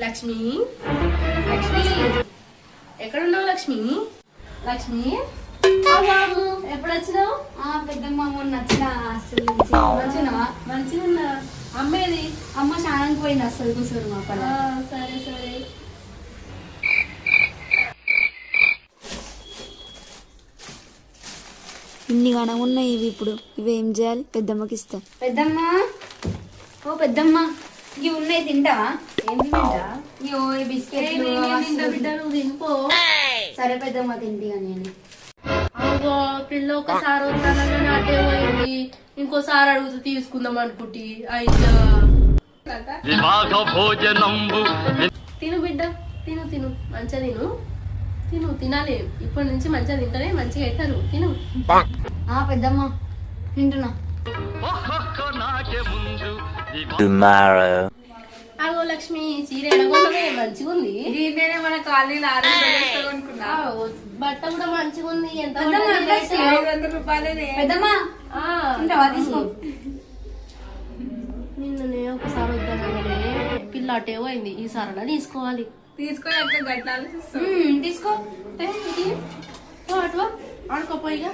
లక్ష్మి లక్ష్మి ఎక్కడున్నావు లక్ష్మి? లక్ష్మి ఎప్పుడు వచ్చినావు? పెద్దమ్మ మొన్న నచ్చిన హాస్టల్ నుంచి మంచిగా మంచిగా ఉన్నా. అమ్మేది? అమ్మ స్నానానికి పోయింది అసలు కూర్చోరు మా పల్ల. సరే సరే. ఇన్ని గణం ఉన్నాయి ఇవి. ఇప్పుడు ఇవి ఏం చేయాలి? పెద్దమ్మకి ఇస్తా. పెద్దమ్మ ఓ పెద్దమ్మ ఇవి ఉన్నాయి తింటావా? ఏంది బిడ్డ? ఇవో ఈ బిస్కెట్లు బిడ్డ నువ్వు తినిపో. సరే పెద్దమ్మ తింటిగా నేను. అవ్వో పిల్ల ఒకసారి వస్తానని నాటే పోయింది, ఇంకోసారి అడుగుతూ తీసుకుందాం అనుకుంటి. అయితే తిను బిడ్డ, తిను తిను మంచిగా తిను. తిను తినాలి. ఇప్పటి నుంచి మంచిగా తింటేనే మంచిగా అవుతారు. తిను. పెద్దమ్మ తింటున్నా. అగో లక్ష్మి చీర ఎడగొండవే మంచిగా ఉంది. దీన్నే మన కాలనీలో అనుకున్నా. బట్ట కూడా మంచిగా ఉంది. ఎంత 500 రూపాయలే. పెద్దమ్మ తింటావా? తీసుకో. నిన్ననే ఒకసారి వద్దానగానే పిల్ల అటేవో అయింది. ఈసారి తీసుకోవాలి. తీసుకో తీసుకో అటువా ఆడుకోపోయిగా.